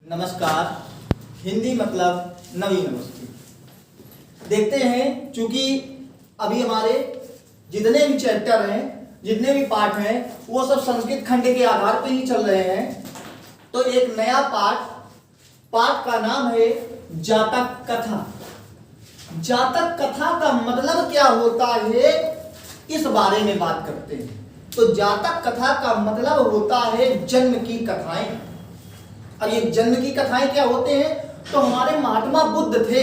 नमस्कार। हिंदी मतलब नवी नमस्ते। देखते हैं, चूंकि अभी हमारे जितने भी चैप्टर हैं, जितने भी पाठ हैं, वो सब संस्कृत खंड के आधार पर ही चल रहे हैं। तो एक नया पाठ का नाम है जातक कथा। जातक कथा का मतलब क्या होता है, इस बारे में बात करते हैं। तो जातक कथा का मतलब होता है जन्म की कथाएं। अब ये जन्म की कथाएं क्या होते हैं, तो हमारे महात्मा बुद्ध थे।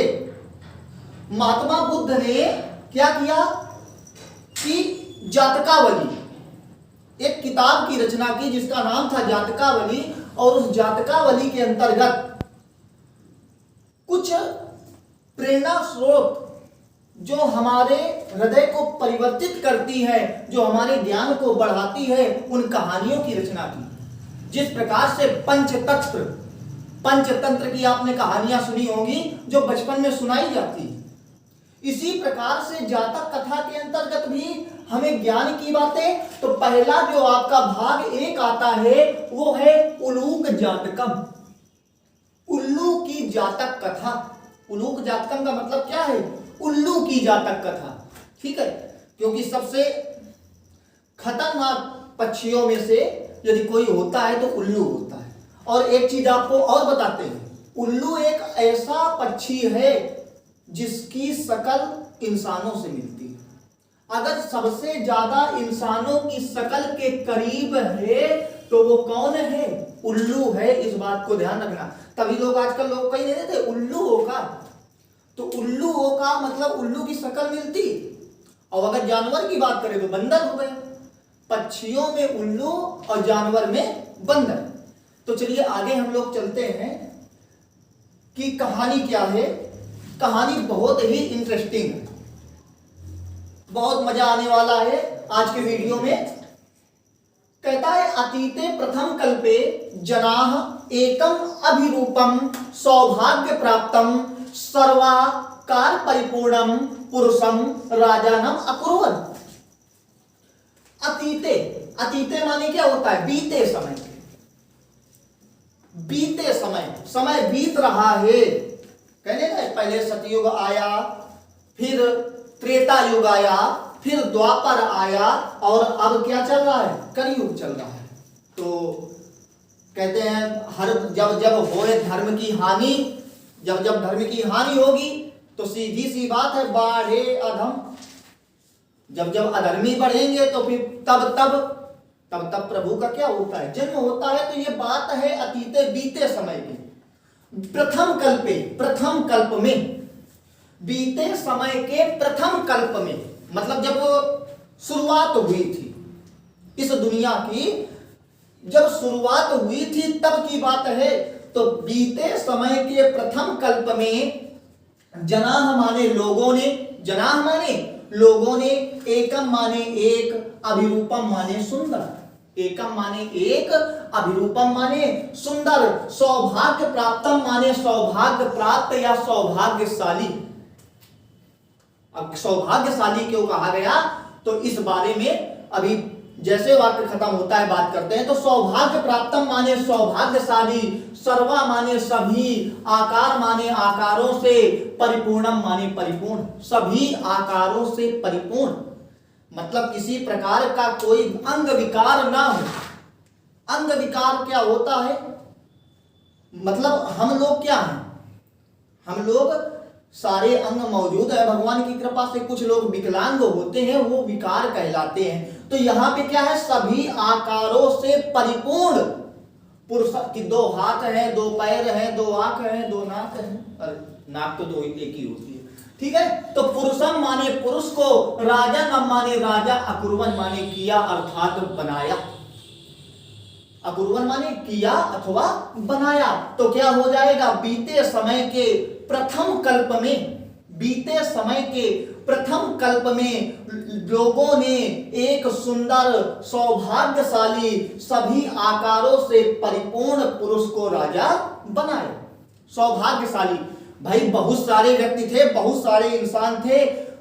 महात्मा बुद्ध ने क्या किया कि जातकावली, एक किताब की रचना की जिसका नाम था जातकावली। और उस जातकावली के अंतर्गत कुछ प्रेरणा स्रोत जो हमारे हृदय को परिवर्तित करती है, जो हमारे ज्ञान को बढ़ाती है, उन कहानियों की रचना की। जिस प्रकार से पंचतंत्र की आपने कहानियां सुनी होंगी, जो बचपन में सुनाई जाती है, इसी प्रकार से जातक कथा के अंतर्गत भी हमें ज्ञान की बातें। तो पहला जो आपका भाग एक आता है वो है उलूक जातकम, उल्लू की जातक कथा। उलूक जातकम का मतलब क्या है, उल्लू की जातक कथा। ठीक है, क्योंकि सबसे खतरनाक पक्षियों में से यदि कोई होता है तो उल्लू होता है। और एक चीज आपको और बताते हैं, उल्लू एक ऐसा पक्षी है जिसकी शक्ल इंसानों से मिलती है। अगर सबसे ज्यादा इंसानों की शक्ल के करीब है तो वो कौन है, उल्लू है। इस बात को ध्यान रखना। तभी लोग आजकल लोग कही नहीं देते उल्लू होगा, तो उल्लू होगा मतलब उल्लू की शक्ल मिलती। और अगर जानवर की बात करें तो बंदर हो गए। पक्षियों में उल्लू और जानवर में बंदर। तो चलिए आगे हम लोग चलते हैं कि कहानी क्या है। कहानी बहुत ही इंटरेस्टिंग है, बहुत मजा आने वाला है आज के वीडियो में। कहता है, अतीते प्रथम कल्पे जनाः एकम अभिरूपम सौभाग्य प्राप्तम सर्वाकार परिपूर्णम पुरुषम राजानम अकुर्वन्। अतीते माने क्या होता है, बीते समय। बीते समय बीत रहा है। कहने ना, पहले सतयुग आया, फिर त्रेता युग आया, फिर द्वापर आया, और अब क्या चल रहा है, कलयुग चल रहा है। तो कहते हैं हर जब होए धर्म की हानि, जब धर्म की हानि होगी तो सीधी सी बात है बाढ़े अधम। जब अधर्मी बढ़ेंगे तो फिर तब प्रभु का क्या होता है, जन्म होता है। तो ये बात है अतीते बीते समय की। प्रथम कल्प में, बीते समय के प्रथम कल्प में, मतलब जब शुरुआत हुई थी इस दुनिया की, जब शुरुआत हुई थी तब की बात है। तो बीते समय के प्रथम कल्प में जनाः माने लोगों ने, एकम माने एक, अभिरूपम माने सुंदर। एकम माने एक, अभिरूपम माने सुंदर, सौभाग्य प्राप्तम माने सौभाग्य प्राप्त या सौभाग्यशाली। अब सौभाग्यशाली क्यों कहा गया, तो इस बारे में अभी जैसे वाक्य खत्म होता है बात करते हैं। तो सौभाग्य प्राप्तम माने सौभाग्यशाली, सर्वा माने सभी, आकार माने आकारों से, परिपूर्णम माने परिपूर्ण, सभी आकारों से परिपूर्ण। मतलब किसी प्रकार का कोई अंग विकार ना हो। अंग विकार क्या होता है, मतलब हम लोग क्या हैं, हम लोग सारे अंग मौजूद है भगवान की कृपा से। कुछ लोग विकलांग होते हैं, वो विकार कहलाते हैं। तो यहाँ पे क्या है, सभी आकारों से परिपूर्ण पुरुष की, 2 हाथ हैं, 2 पैर हैं, 2 आंख हैं, 2 नाक हैं। अरे नाक तो 2 एक ही होती है। ठीक है, तो पुरुषम माने पुरुष को, राजानम माने राजा, अकुर्वन् माने किया अर्थात बनाया। अकुर्वन् माने किया अथवा बनाया। तो क्या हो जाएगा, बीते समय के प्रथम कल्प में लोगों ने एक सुंदर, सौभाग्यशाली, सभी आकारों से परिपूर्ण पुरुष को राजा बनाया। सौभाग्यशाली भाई, बहुत सारे व्यक्ति थे, बहुत सारे इंसान थे,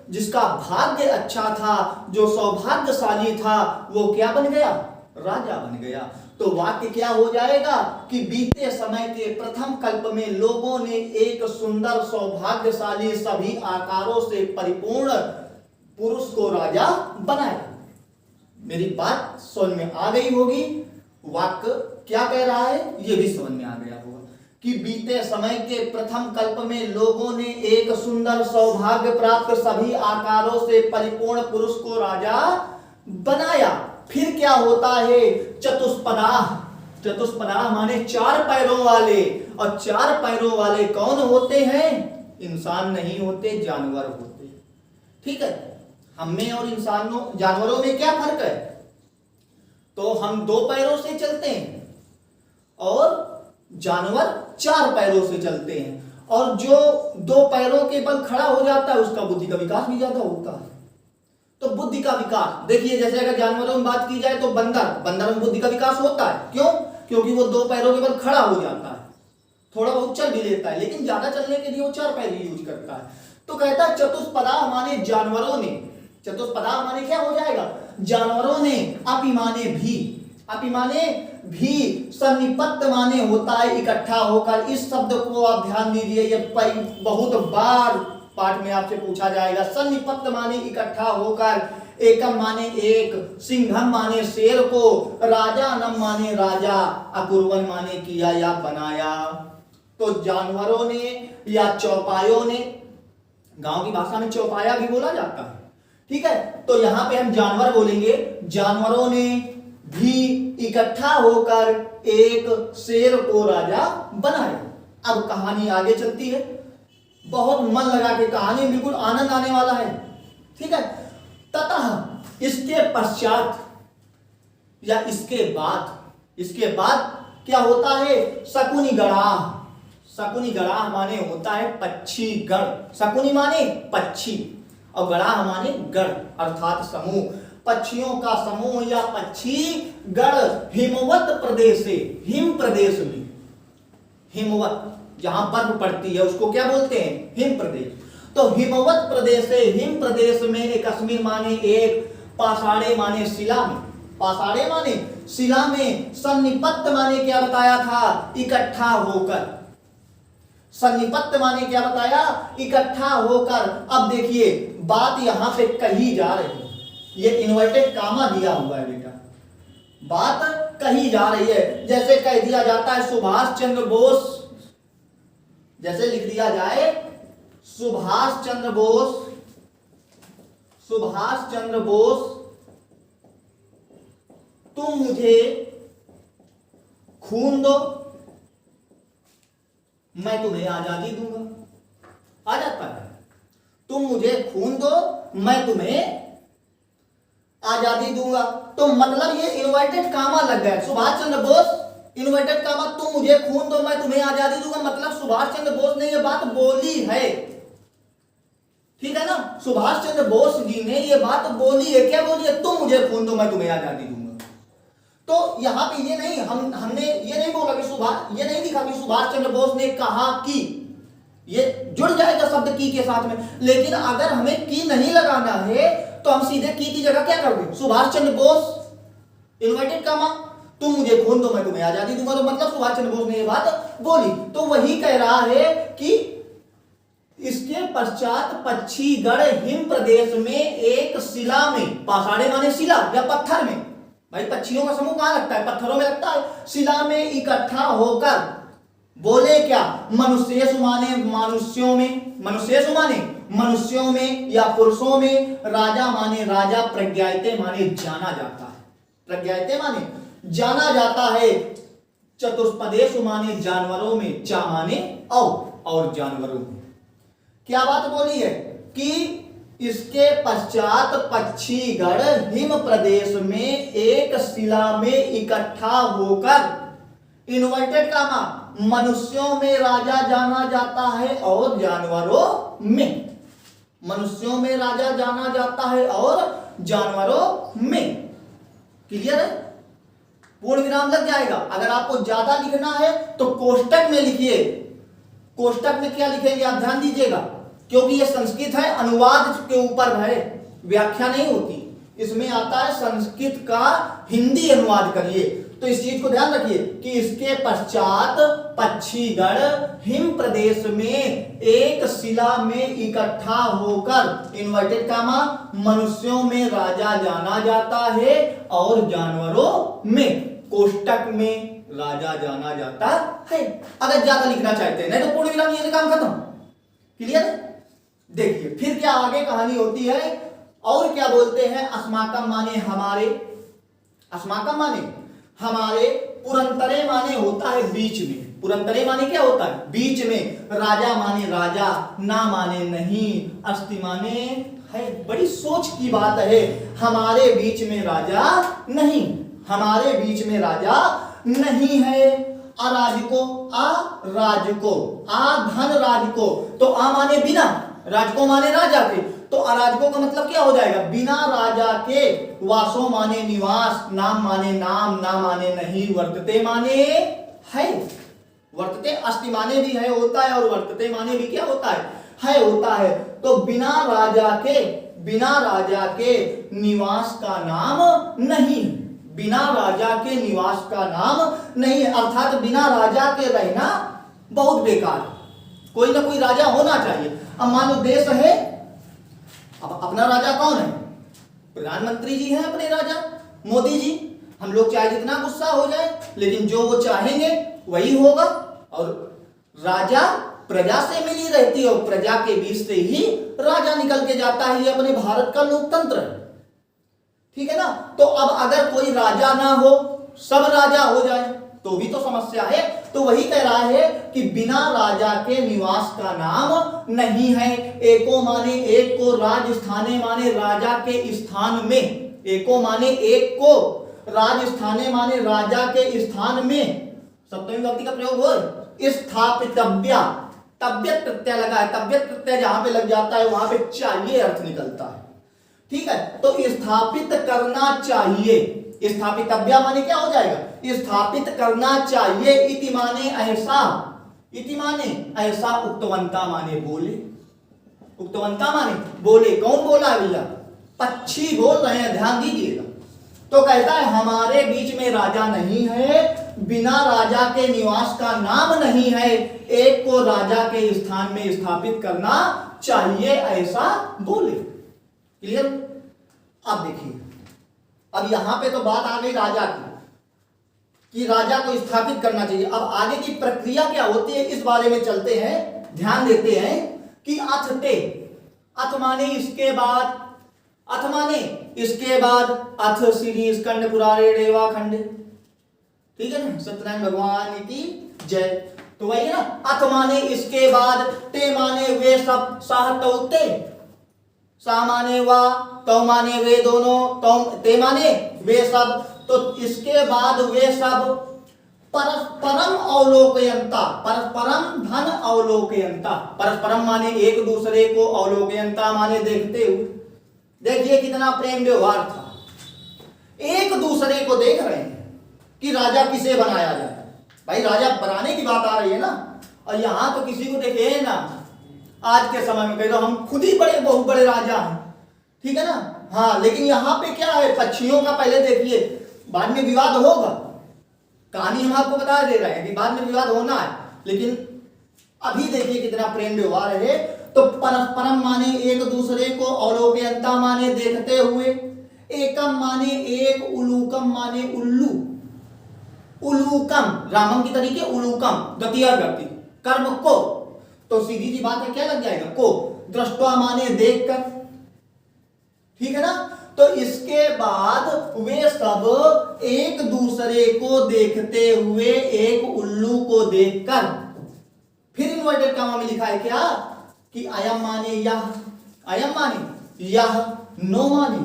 जिसका भाग्य अच्छा था, जो सौभाग्यशाली था, वो क्या बन गया, राजा बन गया। तो वाक्य क्या हो जाएगा कि बीते समय के प्रथम कल्प में लोगों ने एक सुंदर सौभाग्यशाली सभी आकारों से परिपूर्ण पुरुष को राजा बनाया। मेरी बात समझ में आ गई होगी। वाक्य क्या कह रहा है ये भी समझ में आ गया होगा कि बीते समय के प्रथम कल्प में लोगों ने एक सुंदर सौभाग्य प्राप्त सभी आकारों से परिपूर्ण पुरुष को राजा बनाया। फिर क्या होता है, चतुष्पदाः। चतुष्पदाः माने चार पैरों वाले, और चार पैरों वाले कौन होते हैं? इंसान नहीं होते, जानवर होते। ठीक है, हम में और इंसानों जानवरों में क्या फर्क है? तो हम दो पैरों से चलते हैं और जानवर चार पैरों से चलते हैं, और जो दो पैरों के बल खड़ा हो जाता है उसका बुद्धि का विकास भी ज्यादा होता है। तो बुद्धि का विकास देखिए, जैसे अगर जानवरों में बात की जाए तो बंदर में बुद्धि का विकास होता है। क्यों? क्योंकि वो दो पैरों के बल खड़ा हो जाता है, थोड़ा बहुत चल भी लेता है, लेकिन ज्यादा चलने के लिए वो चार पैर ही यूज करता है। तो कहता है चतुष्पदाः माने जानवरों ने, चतुष्पदाः माने क्या हो जाएगा? जानवरों ने, अपि माने भी, अपि माने भी, सन्निपत्त माने होता है इकट्ठा होकर। इस शब्द को आप ध्यान दीजिए, ये बहुत बार पाठ में आपसे पूछा जाएगा। सन्निपत्त माने इकट्ठा होकर, एकम माने एक, सिंहम माने शेर को, राजानम माने राजा, अकुर्वन माने किया या बनाया। तो जानवरों ने या चौपायों ने, गांव की भाषा में चौपाया भी बोला जाता है। ठीक है, तो यहां पे हम जानवर बोलेंगे। जानवरों ने भी इकट्ठा होकर एक शेर को राजा बनाया। अब कहानी आगे चलती है, बहुत मन लगा के कहानी, बिल्कुल आनंद आने वाला है। ठीक है, ततः इसके पश्चात या इसके बाद क्या होता है? शकुनी गणाः। शकुनी गणाः माने होता है पक्षी गण। शकुनी माने पक्षी और गणाः माने गण अर्थात समूह, पक्षियों का समूह या पक्षी गण। हिमवत प्रदेश से, हिम प्रदेश में, हिमवत जहां बर्फ पड़ती है उसको क्या बोलते हैं? हिम प्रदेश। तो हिमवत प्रदेश से, हिम प्रदेश में, एकस्मिन् माने एक, पाषाणे माने शिला में, पाषाणे माने शिला में, सन्निपत्त माने क्या बताया था? इकट्ठा होकर। सन्निपत्त माने क्या बताया? इकट्ठा होकर। अब देखिए बात यहां पे कही जा रही है, ये इन्वर्टेड कामा दिया हुआ है बेटा, बात कही जा रही है। जैसे कह दिया जाता है सुभाष चंद्र बोस, जैसे लिख दिया जाए सुभाष चंद्र बोस, सुभाष चंद्र बोस तुम मुझे खून दो, मैं तुम्हें आजादी दूंगा। आ जाता है, तुम मुझे खून दो, मैं तुम्हें आजादी दूंगा। तो मतलब ये इन्वर्टेड कामा लग गया। सुभाष चंद्र बोस, इन्वर्टेड कामा, तुम मुझे खून दो, मैं तुम्हें आजादी दूंगा। मतलब सुभाष चंद्र बोस ने ये बात बोली है। ठीक है ना, सुभाष चंद्र बोस जी ने ये बात बोली है। क्या बोली है? तुम मुझे खून दो, मैं तुम्हें आजादी दूंगा। तो यहां पे ये नहीं, हमने ये नहीं बोला कि ये नहीं लिखा कि सुभाष चंद्र बोस ने कहा कि, ये जुड़ जाएगा शब्द की के साथ में। लेकिन अगर हमें की नहीं लगाना है तो हम सीधे की जगह क्या कर दें? सुभाष चंद्र बोस, इन्वर्टेड कामा, तुम मुझे खून दो, मैं तुम्हें आजादी दूंगा। तो मतलब सुभाष चंद्र बोस ने ये बात बोली। तो वही कह रहा है कि इसके पश्चात पक्षी गण हिम प्रदेश में एक शिला में, पाषाणे माने शिला या पत्थर में, भाई पक्षियों का समूह कहां लगता है? पत्थरों में लगता है। शिला में इकट्ठा होकर बोले क्या? मनुष्येषु माने मनुष्यों में, मनुष्येषु माने मनुष्यों में या पुरुषों में, राजा माने राजा, प्रज्ञायते माने जाना जाता है, प्रज्ञायते माने जाना जाता है, चतुष्पदेषु माने जानवरों में, चा माने और जानवरों में। क्या बात बोली है कि इसके पश्चात पक्षीगण हिम प्रदेश में एक शिला में इकट्ठा होकर, इन्वर्टेड कामा, मनुष्यों में राजा जाना जाता है और जानवरों में, मनुष्यों में राजा जाना जाता है और जानवरों में। क्लियर है? पूर्ण विराम लग जाएगा। अगर आपको ज्यादा लिखना है तो कोष्टक में लिखिए। कोष्टक में क्या लिखेंगे आप ध्यान दीजिएगा, क्योंकि यह संस्कृत है, अनुवाद के ऊपर है, व्याख्या नहीं होती। इसमें आता है संस्कृत का हिंदी अनुवाद करिए। तो इस चीज को ध्यान रखिए कि इसके पश्चात पक्षीगण हिम प्रदेश में एक शिला में इकट्ठा होकर इन्वर्टेड कामा मनुष्यों में राजा जाना जाता है और जानवरों में कोष्टक में राजा जाना जाता है। अगर ज्यादा लिखना चाहते हैं, नहीं तो पूर्ण विराम ये काम खत्म। क्लियर? देखिए फिर क्या आगे कहानी होती है और क्या बोलते हैं। अस्माकम माने हमारे, अस्माकम माने हमारे, पुरंतरे माने होता है बीच में। पुरंतरे माने क्या होता है? बीच में। राजा माने राजा, ना माने नहीं, अस्ति माने है। बड़ी सोच की बात है। हमारे बीच में राजा नहीं, हमारे बीच में राजा नहीं है। अराजको, अराजको, धन राजको, तो आ माने बिना, राजको माने राजा के, तो अराजकों का मतलब क्या हो जाएगा? बिना राजा के। वासो माने निवास, नाम माने नाम, ना माने नहीं, वर्तते माने है। वर्तते अस्ति माने भी है होता है और वर्तते माने भी क्या होता है होता है। तो बिना राजा के, बिना राजा के निवास का नाम नहीं, बिना राजा के निवास का नाम नहीं, अर्थात बिना राजा के रहना बहुत बेकार। कोई ना कोई राजा होना चाहिए। अब मान लो देश है, अब अपना राजा कौन है? प्रधानमंत्री जी हैं अपने राजा, मोदी जी। हम लोग चाहे जितना गुस्सा हो जाए, लेकिन जो वो चाहेंगे वही होगा। और राजा प्रजा से मिली रहती है और प्रजा के बीच से ही राजा निकल के जाता है। ये अपने भारत का लोकतंत्र है, ठीक है ना। तो अब अगर कोई राजा ना हो, सब राजा हो जाए तो भी तो समस्या है। तो वही कह रहा है कि बिना राजा के निवास का नाम नहीं है। एको माने एक को, राजस्थाने माने राजा के स्थान में, एको माने एक को, राजस्थाने माने राजा के स्थान में सप्तमी विभक्ति का प्रयोग हो। स्थापितव्या, तब्यत प्रत्यय लगा है, तब्यत प्रत्यय जहां पे लग जाता है वहां पे चाहिए अर्थ निकलता है, ठीक है। तो स्थापित करना चाहिए, स्थापितव्या माने क्या हो जाएगा? स्थापित करना चाहिए। इति माने ऐसा, इति माने ऐसा, उक्तवंता माने बोले, उक्तवंता माने बोले। कौन बोला है भैया? पक्षी बोल रहे हैं, ध्यान दीजिएगा। तो कहता है हमारे बीच में राजा नहीं है, बिना राजा के निवास का नाम नहीं है, एक को राजा के स्थान में स्थापित करना चाहिए, ऐसा बोले। क्लियर? अब देखिए, अब यहां पे तो बात आ गई राजा की कि राजा को स्थापित करना चाहिए। अब आगे की प्रक्रिया क्या होती है इस बारे में चलते हैं, ध्यान देते हैं कि अथते, अथ माने इसके बाद, अथ माने इसके बाद, अथ श्री स्कंद पुराणे रेवा खंड, ठीक है ना। सत्यनारायण भगवान की जय। तो वही ना, अथ माने इसके बाद, ते माने वे सब, साह तौते, सा माने वा, तौ माने वे दोनों, तौ ते माने वे सब। तो इसके बाद वे सब परस्परम अवलोकयंता, परस्परम धन अवलोकयंता, परस्परम माने एक दूसरे को, अवलोकयंता माने देखते हुए। देखिए कितना प्रेम व्यवहार था, एक दूसरे को देख रहे हैं कि राजा किसे बनाया जाए। भाई राजा बनाने की बात आ रही है ना। और यहां तो किसी को देखे ना, आज के समय में कह दो हम खुद ही बड़े बहुत बड़े राजा हैं, ठीक है ना। हाँ, लेकिन यहाँ पे क्या है, पक्षियों का पहले देखिए, बाद में विवाद होगा। कहानी हम आपको बता दे रहे हैं कि बाद में विवाद होना है, लेकिन अभी देखिए कितना प्रेम व्यवहार है। तो परस्परम माने एक दूसरे को, अवलोकयंता माने देखते हुए, एकम माने एक, उलूकम माने उल्लू, उलूकम रामम की तरीके, उलूकम द्वितीय विभक्ति, कर्म को। तो सीधी सी बात है, क्या लग जाएगा? को। दृष्टवा माने देखकर, ठीक है ना। तो इसके बाद वे सब एक दूसरे को देखते हुए, एक उल्लू को देखकर, फिर इन्वर्टेड कामा में लिखा है क्या कि अयम माने यह, अयम माने यह, नो माने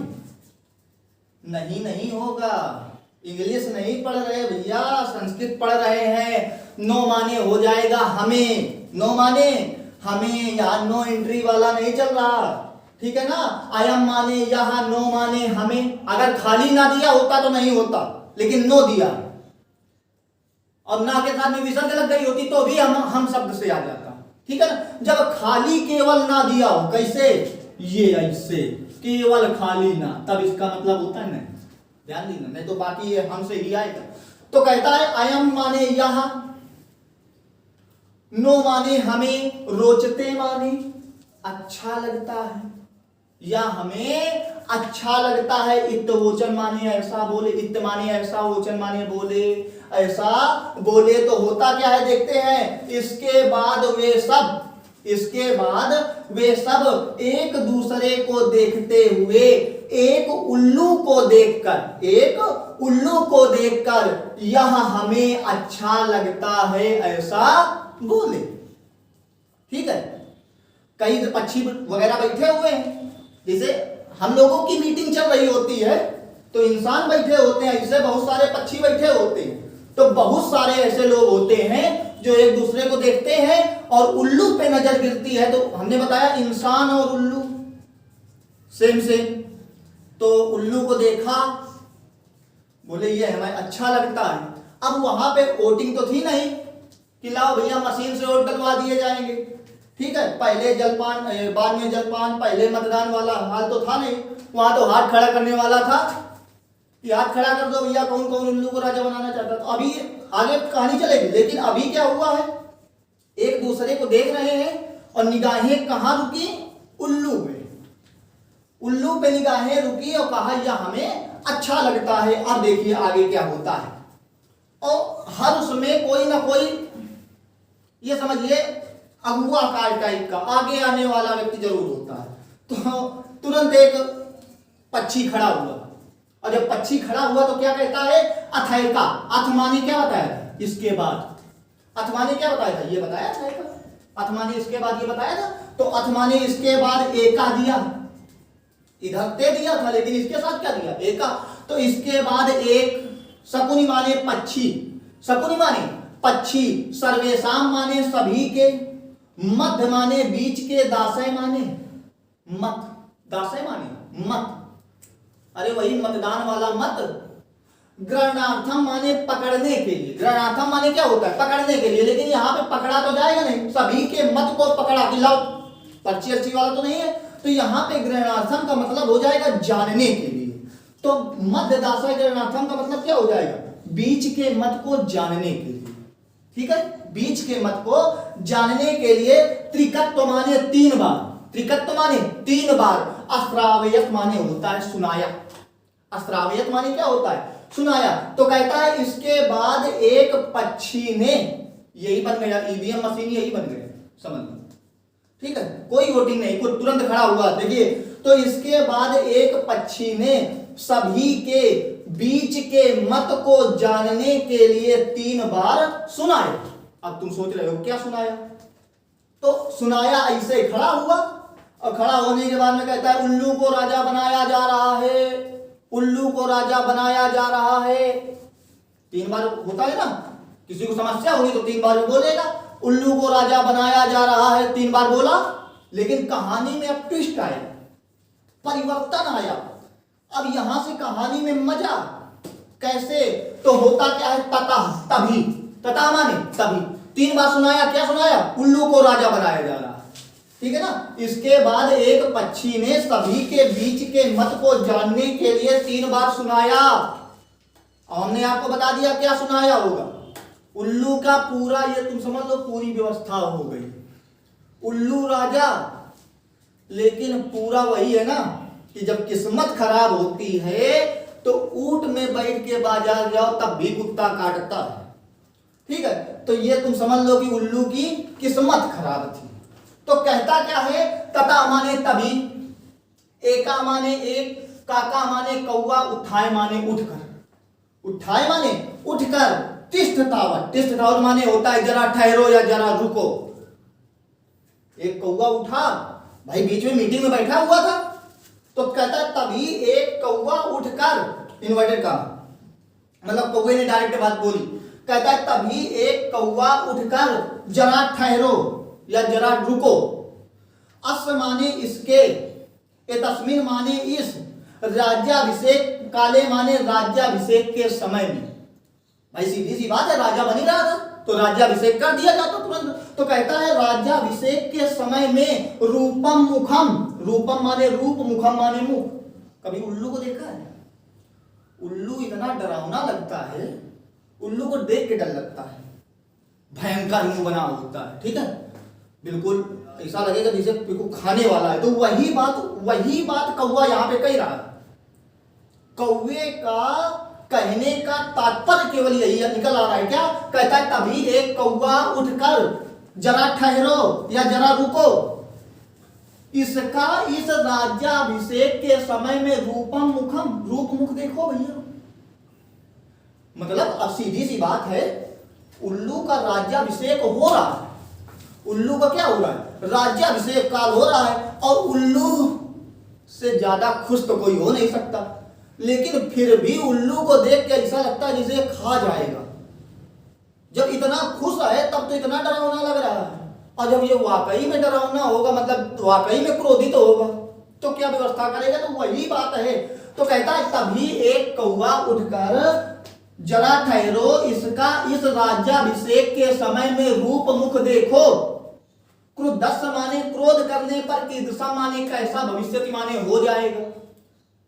नहीं, नहीं होगा। इंग्लिश नहीं पढ़ रहे भैया, संस्कृत पढ़ रहे हैं। नो माने हो जाएगा हमें, नो माने हमें, यहां नो एंट्री वाला नहीं चल रहा, ठीक है ना। अयम माने यह, नो माने हमें। अगर खाली ना दिया होता तो नहीं होता, लेकिन नो दिया और ना के साथ में विसर्ग लग गई होती तो भी हम शब्द से आ जाता, ठीक है ना। जब खाली केवल ना दिया हो, कैसे? ये ऐसे केवल खाली ना, तब इसका मतलब होता है नहीं। ध्यान देना, नहीं तो बाकी ये हमसे ही आएगा। तो कहता है अयम माने यह, नो माने हमें, रोचते माने अच्छा लगता है या हमें अच्छा लगता है, इत्तवोचन माने ऐसा बोले, इत्त माने ऐसा, वोचन माने बोले, ऐसा बोले। तो होता क्या है देखते हैं, इसके बाद वे सब एक दूसरे को देखते हुए एक उल्लू को देखकर यह हमें अच्छा लगता है ऐसा बोले। ठीक है, कई पक्षी वगैरह बैठे हुए हैं, जैसे हम लोगों की मीटिंग चल रही होती है तो इंसान बैठे होते हैं, ऐसे बहुत सारे पक्षी बैठे होते हैं, तो बहुत सारे ऐसे लोग होते हैं जो एक दूसरे को देखते हैं और उल्लू पे नजर गिरती है। तो हमने बताया इंसान और उल्लू सेम सेम, तो उल्लू को देखा, बोले ये हमें अच्छा लगता है। अब वहां पे वोटिंग तो थी नहीं कि लाओ भैया मशीन से वोट डलवा दिए जाएंगे, ठीक है, पहले जलपान बाद में जलपान, पहले मतदान वाला हाल तो था नहीं। वहां तो हाथ खड़ा करने वाला था कि हाथ खड़ा कर दो भैया, कौन कौन उल्लू को राजा बनाना चाहता। तो अभी आगे कहानी चलेगी, लेकिन अभी क्या हुआ है, एक दूसरे को देख रहे हैं और निगाहें कहां रुकी, उल्लू पे निगाहें रुकी और कहा यह हमें अच्छा लगता है। अब देखिए आगे क्या होता है, और हर उसमें कोई ना कोई, ये समझिए अगुआ कार टाइप का आगे आने वाला व्यक्ति जरूर होता है। तो तुरंत एक पक्षी खड़ा हुआ, और जब पक्षी खड़ा हुआ तो क्या कहता है, अथैका, अथमानी क्या बताया, इसके बाद अथमानी क्या बताया था, ये बताया था, अथमानी इसके बाद ये बताया था। तो अथमानी इसके बाद एका दिया, इधर ते दिया था लेकिन इसके साथ क्या दिया, एका। तो इसके बाद एक, शकुनी माने पक्षी, शकुनी माने पक्षी, सर्वेशाम माने सभी के, मध्य माने बीच के, दासय माने मत, दासय माने मत, अरे वही मतदान वाला मत। ग्रहणार्थम माने पकड़ने के लिए, ग्रहणार्थम माने क्या होता है, पकड़ने के लिए, लेकिन यहाँ पे पकड़ा तो जाएगा नहीं, सभी के मत को पकड़ा कि लाओ, पर्ची अर्ची वाला तो नहीं है। तो यहाँ पे ग्रहणार्थम का मतलब हो जाएगा जानने के लिए। तो मध्य दासय ग्रहणार्थम का मतलब क्या हो जाएगा, बीच के मत को जानने के लिए, ठीक है, बीच के मत को जानने के लिए। त्रिकत्व माने 3 बार, त्रिकत्व माने 3 बार, अश्रावयत माने होता है सुनाया, अश्रावयत माने क्या होता है, सुनाया। तो कहता है इसके बाद एक पक्षी ने, यही बन गया ईवीएम मशीन, यही बन गया, समझ लो, ठीक है, कोई वोटिंग नहीं, कोई तुरंत खड़ा हुआ, देखिए। तो इसके बाद एक पक्षी ने सभी के बीच के मत को जानने के लिए 3 बार सुनाया। अब तुम सोच रहे हो क्या सुनाया, तो सुनाया ऐसे खड़ा हुआ, और खड़ा होने के बाद में कहता है उल्लू को राजा बनाया जा रहा है, उल्लू को राजा बनाया जा रहा है। 3 बार होता है ना, किसी को समस्या होगी तो 3 बार बोलेगा, उल्लू को राजा बनाया जा रहा है, 3 बार बोला। लेकिन कहानी में अब ट्विस्ट आया, परिवर्तन आया। अब यहां से कहानी में मजा कैसे, तो होता क्या है, तथा, तभी, तथा माने तभी, 3 बार सुनाया, क्या सुनाया, उल्लू को राजा बनाया जा रहा है, ठीक है ना। इसके बाद एक पक्षी ने सभी के बीच के मत को जानने के लिए 3 बार सुनाया। हमने आपको बता दिया क्या सुनाया होगा, उल्लू का पूरा, ये तुम समझ लो पूरी व्यवस्था हो गई, उल्लू राजा। लेकिन पूरा वही है ना कि जब किस्मत खराब होती है तो ऊंट में बैठ के बाजार जाओ तब भी कुत्ता काटता है, ठीक है। तो ये तुम समझ लो कि उल्लू की किस्मत खराब थी। तो कहता क्या है, तथा माने तभी, एका माने एक, काका माने कौवा, उठाए माने उठकर, उठाए माने उठकर, तिष्ठ तावत, तिष्ठ तावत माने होता है जरा ठहरो या जरा रुको। एक कौवा उठा, भाई बीच में मीटिंग में बैठा हुआ था, तो कहता है तभी एक कौवा उठकर, इन्वर्टेड का मतलब कौवे ने डायरेक्ट बात बोली, कहता है तभी एक कौवा उठकर जरा ठहरो या जरा रुको। अश्व माने इसके, तस्मिन माने इस, राज्याभिषेक काले माने राज्याभिषेक के समय में। भाई सीधी सी बात है, राजा बन ही रहा था तो राज्याभिषेक कर दिया जाता तुरंत। तो कहता है राज्याभिषेक के समय में रूपम मुखम, रूपम माने रूप, मुखम माने मुख। कभी उल्लू को देखा है, उल्लू इतना डरावना लगता है, उल्लू को देख के डर लगता है, भयंकर मुंह बना होता है, ठीक है, बिल्कुल ऐसा लगेगा जैसे बिल्कुल खाने वाला है। तो वही बात कौवा यहाँ पे कह रहा है। कौवे का कहने का तात्पर्य केवल यही निकल आ रहा है, क्या कहता है, तभी एक कौवा उठकर जरा ठहरो या जरा रुको, इसका इस राज्याभिषेक के समय में रूपम मुखम, रूप मुख देखो भैया। मतलब अब सीधी सी बात है, उल्लू का राज्याभिषेक हो रहा है, उल्लू का क्या हो रहा है, राज्याभिषेक काल हो रहा है, और उल्लू से ज्यादा खुश तो कोई हो नहीं सकता, लेकिन फिर भी उल्लू को देख के ऐसा लगता है जैसे खा जाएगा। जब इतना खुश है तब तो इतना डरावना लग रहा है, और जब ये वाकई में डरावना होगा, मतलब वाकई में क्रोधित होगा, तो क्या व्यवस्था करेगा। तो वही बात है। तो कहता है तभी एक कौवा उठकर जरा ठहरो, इसका इस राज्याभिषेक के समय में रूप मुख देखो, क्रुद्धस माने क्रोध करने पर, कीदृशा माने कैसा, भविष्यति माने हो जाएगा,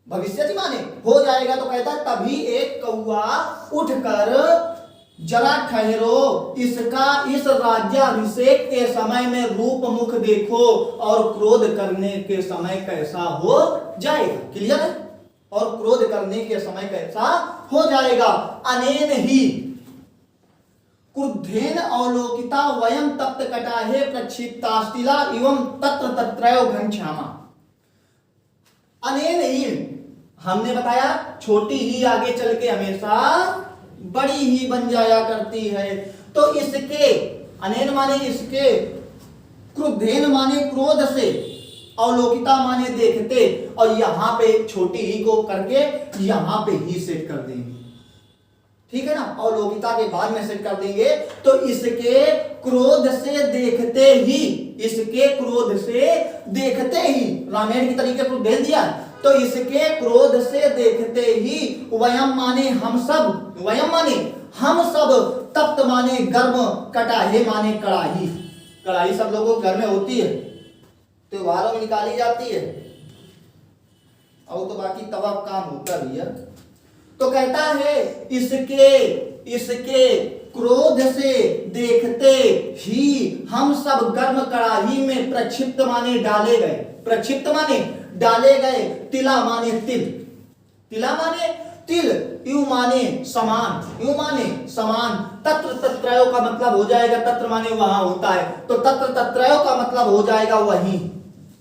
भविष्यति माने हो जाएगा। तो कहता है तभी एक कौवा उठकर जरा ठहरो, इसका इस राज्याभिषेक के समय में रूप मुख देखो, और क्रोध करने के समय कैसा हो जाएगा। क्लियर है। और क्रोध करने के समय कैसा हो जाएगा। अनेन ही क्रुद्धेन अवलोकिता वयम तप्त कटाहे प्रक्षिप्तास्तिला एवं तत्र तत्रयो घनश्यामा। अनेन ही हमने बताया, छोटी ही आगे चल के हमेशा बड़ी ही बन जाया करती है। तो इसके अनेन माने इसके, क्रुद्धेन माने क्रोध से, अवलोकिता माने देखते, और यहां पे छोटी ही को करके यहां पे ही सेट कर देंगे, ठीक है ना। अवलोकिता के बाद में सेट कर देंगे। तो इसके क्रोध से देखते ही, इसके क्रोध से देखते ही, रामायण की तरीके को दे दिया। तो इसके क्रोध से देखते ही वयम माने हम सब, वयम माने हम सब, तप्त माने गर्म, कटाहे माने कड़ाही। कड़ाही सब लोगों के घर में होती है, त्योहारों में निकाली जाती है, और तो बाकी तवा काम होता भी है। तो कहता है इसके क्रोध से देखते ही हम सब गर्म कड़ाही में प्रक्षिप्त माने डाले गए, प्रक्षिप्त माने डाले गए, तिला माने तिल, तिला माने तिल, यू माने समान, यू माने समान, तत्र तत्रयो का मतलब हो जाएगा, तत्र माने वहां होता है, तो तत्र तत्रयो का मतलब हो जाएगा वहीं,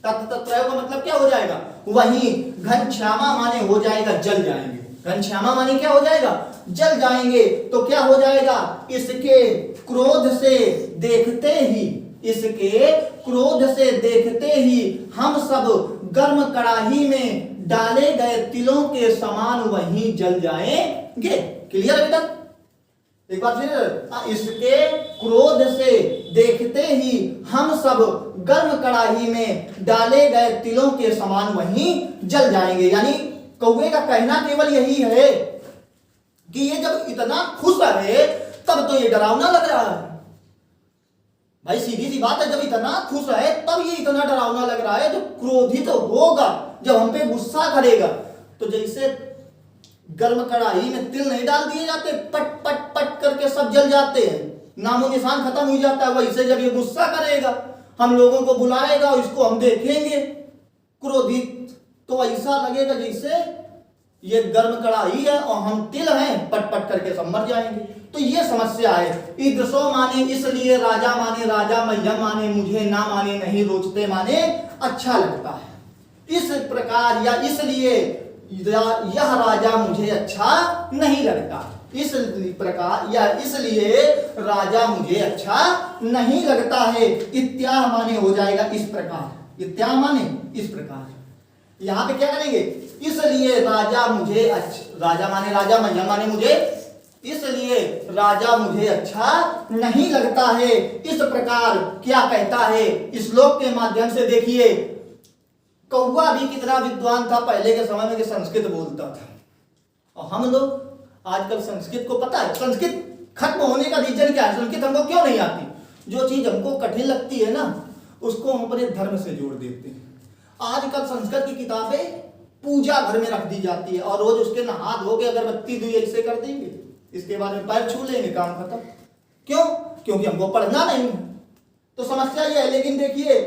तत्र तत्रयो का मतलब क्या हो जाएगा वहीं। घनश्यामा माने हो जाएगा जल जाएंगे, घनश्यामा माने क्या हो जाएगा जल जाएंगे। तो क्या हो जाएगा, इसके क्रोध से देखते ही, इसके क्रोध से देखते ही हम सब गर्म कड़ाही में डाले गए तिलों के समान वहीं जल जाएंगे। क्लियर है बेटा। एक बार फिर, इसके क्रोध से देखते ही हम सब गर्म कड़ाही में डाले गए तिलों के समान वहीं जल जाएंगे। यानी कौवे का कहना केवल यही है कि ये जब इतना खुश है तब तो ये डरावना लग रहा है। भाई सीधी सी बात है, जब इतना खुश है तब ये इतना डरावना लग रहा है। जब क्रोधित तो होगा, जब हम पे गुस्सा करेगा, तो जैसे गर्म कड़ाही में तिल नहीं डाल दिए जाते, पट पट पट करके सब जल जाते हैं, नामो निशान खत्म हो जाता है। वैसे जब ये गुस्सा करेगा, हम लोगों को बुलाएगा, इसको हम देखेंगे क्रोधित, तो ऐसा लगेगा जैसे ये गर्म कड़ाही है और हम तिल हैं, पट पट करके सब मर जाएंगे। तो ये समस्या है। ईदृशो माने इसलिए, राजा माने राजा, मह्यम माने मुझे, ना माने नहीं, रोचते माने अच्छा लगता है। इस प्रकार या इसलिए यह राजा मुझे अच्छा नहीं लगता, इस प्रकार या इसलिए राजा मुझे अच्छा नहीं लगता है। इत्याह माने हो जाएगा इस प्रकार, इत्याह माने इस प्रकार। यहां पे क्या करेंगे, इसलिए राजा मुझे अच्छा, राजा माने राजा, मह्यम माने मुझे, इसलिए राजा मुझे अच्छा नहीं लगता है। इस प्रकार क्या कहता है, इस श्लोक के माध्यम से देखिए, कौवा भी कितना विद्वान था पहले के समय में कि संस्कृत बोलता था। और हम लोग आजकल संस्कृत को पता है, संस्कृत खत्म होने का रीजन क्या है, संस्कृत हमको क्यों नहीं आती। जो चीज हमको कठिन लगती है ना, उसको हम अपने धर्म से जोड़ देते हैं। आजकल संस्कृत की किताबें पूजा घर में रख दी जाती है, और रोज उसके नहा धो के अगरबत्ती दी ऐसे कर देंगे, इसके बाद में पैर छू लेंगे, काम खत्म। क्यों? क्योंकि हमको पढ़ना नहीं है। तो समस्या ये है। लेकिन देखिए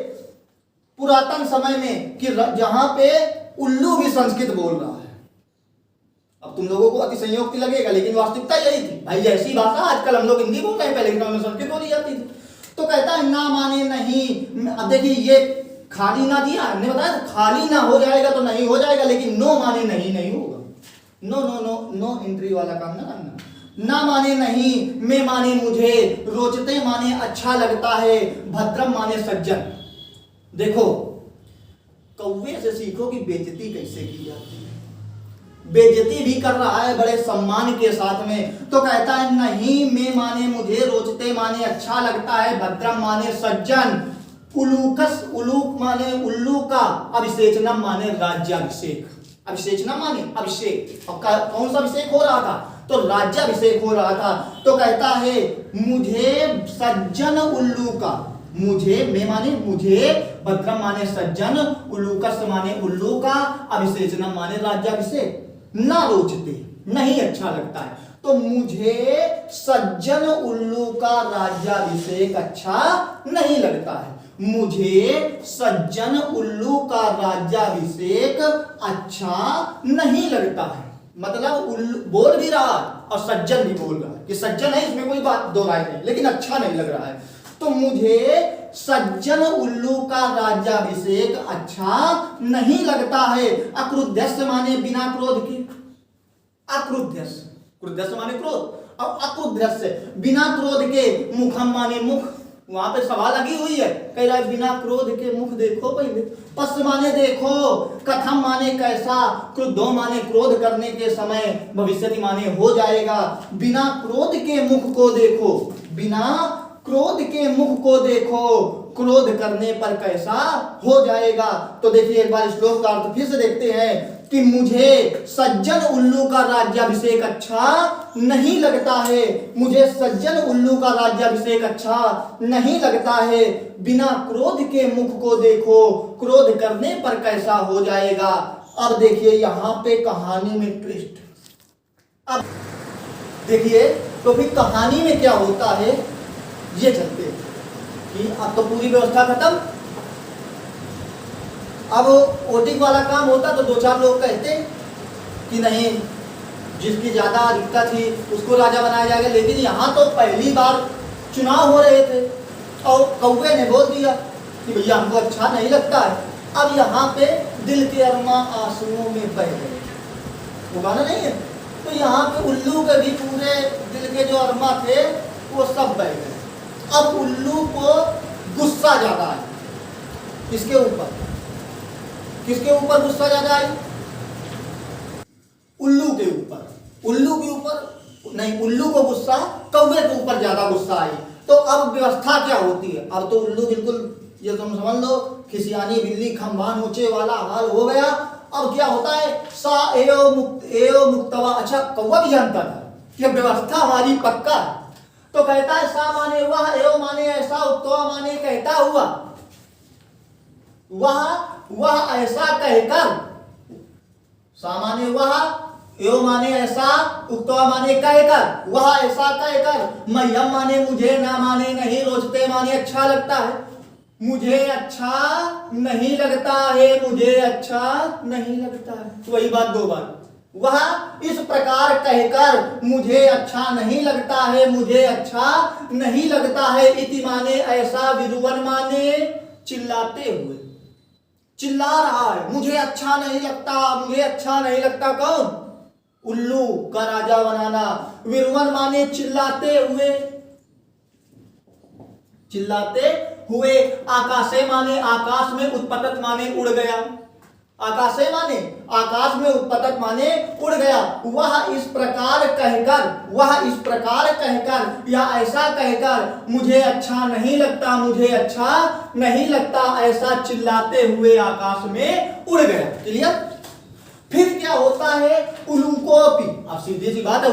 पुरातन समय में कि जहां पे उल्लू भी संस्कृत बोल रहा है। अब तुम लोगों को अतिशयोक्ति लगेगा, लेकिन वास्तविकता यही थी भाई। जैसी भाषा आजकल हम लोग हिंदी बोल रहे हैं, पहले के समय में संस्कृत बोली जाती थी। तो कहता है ना माने नहीं। अब देखिए ये खाली ना दिया, हमने बताया खाली ना हो जाएगा तो नहीं हो जाएगा, लेकिन नो माने नहीं नहीं होगा। No no no no entry वाला काम ना करना। ना माने नहीं, मैं माने मुझे, रोचते माने अच्छा लगता है, भद्रम माने सज्जन। देखो कौवे से सीखो कि बेइज्जती कैसे की जाती है। बेइज्जती भी कर रहा है बड़े सम्मान के साथ में। तो कहता है नहीं, मैं माने मुझे, रोचते माने अच्छा लगता है, भद्रम माने सज्जन, उलूकस उलूक माने उल्लू का, अभिषेचनम माने राज्याभिषेक। अभिषेचनम माने अभिषेक। अब कौन सा अभिषेक हो रहा था? तो राज्याभिषेक हो रहा था। तो कहता है मुझे सज्जन उल्लू का, मुझे मैं माने मुझे, भद्रम माने सज्जन, उलूकस माने उल्लू का, अभिषेचनम माने राज्याभिषेक। ना रोचते नहीं अच्छा लगता है, तो मुझे सज्जन उल्लू का राज्याभिषेक अच्छा नहीं लगता है। मुझे सज्जन उल्लू का राज्याभिषेक अच्छा नहीं लगता है। मतलब उल्लू बोल भी रहा है और सज्जन भी बोल रहा है कि सज्जन है, इसमें कोई बात दो राय नहीं, लेकिन अच्छा नहीं लग रहा है। तो मुझे सज्जन उल्लू का राज्याभिषेक अच्छा नहीं लगता है। अक्रुद्धस्य माने बिना क्रोध के, अक्रुद्धस्य, क्रुद्धस्य माने क्रोध, और अक्रुद्धस्य बिना क्रोध के, मुखम माने मुख। वहां पे सवाल लगी हुई है, कह रहा है बिना क्रोध के मुख देखो पहले। पस माने देखो, कथम माने कैसा, क्रुद्धो माने क्रोध करने के समय, भविष्यति माने हो जाएगा। बिना क्रोध के मुख को देखो, बिना क्रोध के मुख को देखो, क्रोध करने पर कैसा हो जाएगा। तो देखिए एक बार श्लोक का अर्थ फिर से देखते हैं कि मुझे सज्जन उल्लू का राज्याभिषेक अच्छा नहीं लगता है, मुझे सज्जन उल्लू का राज्याभिषेक अच्छा नहीं लगता है। बिना क्रोध के मुख को देखो, क्रोध करने पर कैसा हो जाएगा। अब देखिए यहां पे कहानी में ट्विस्ट। अब देखिए तो फिर कहानी में क्या होता है ये चलते हैं कि अब तो पूरी व्यवस्था खत्म। अब वोटिंग वाला काम होता तो दो चार लोग कहते कि नहीं, जिसकी ज्यादा अधिकता थी उसको राजा बनाया जाएगा। लेकिन यहाँ तो पहली बार चुनाव हो रहे थे और कौवे ने बोल दिया कि भैया हमको अच्छा नहीं लगता है। अब यहाँ पे दिल के अरमा आंसुओं में बह गए, वो गाना नहीं है? तो यहाँ पे उल्लू के भी पूरे दिल के जो अरमा थे वो सब बह गए। अब उल्लू को गुस्सा ज्यादा है, किसके ऊपर? किसके ऊपर गुस्सा ज्यादा है? उल्लू के ऊपर। उल्लू के ऊपर नहीं, उल्लू को गुस्सा कौवे के ऊपर ज्यादा गुस्सा आई। तो अब व्यवस्था क्या होती है? अब तो उल्लू बिल्कुल ये तुम समझ लो खिसियानी बिल्ली खंभा नोचे वाला हाल हो गया। अब क्या होता है? सा एओ मुक्तवा। अच्छा कौवा भी जानता था कि व्यवस्था हमारी पक्का है। तो कहता है सा माने वह, एओ माने ऐसा, उत्तवा माने कहता हुआ। वह ऐसा कहकर, सा माने वह, एओ माने ऐसा, उत्तवा माने कहकर, वह ऐसा कहकर, मह्यम माने मुझे, ना माने नहीं, रोचते माने अच्छा लगता है, मुझे अच्छा नहीं लगता है, मुझे अच्छा नहीं लगता है। तो वही बात दो बार। वह इस प्रकार कहकर मुझे अच्छा नहीं लगता है, मुझे अच्छा नहीं लगता है, इति माने ऐसा, विरुवन माने चिल्लाते हुए, चिल्ला रहा है मुझे अच्छा नहीं लगता, मुझे अच्छा नहीं लगता। कौन? उल्लू का राजा बनाना। विरुवन माने चिल्लाते हुए, चिल्लाते हुए। आकाशे माने आकाश में, उत्पतत माने उड़ गया। आकाशे माने आकाश में, उत्पतत माने उड़ गया। वह इस प्रकार कहकर, वह इस प्रकार कहकर या ऐसा कहकर मुझे अच्छा नहीं लगता, मुझे अच्छा नहीं लगता, ऐसा चिल्लाते हुए आकाश में उड़ गया। क्लियर? फिर क्या होता है? उलूकोपी। अब सीधी सी बात है,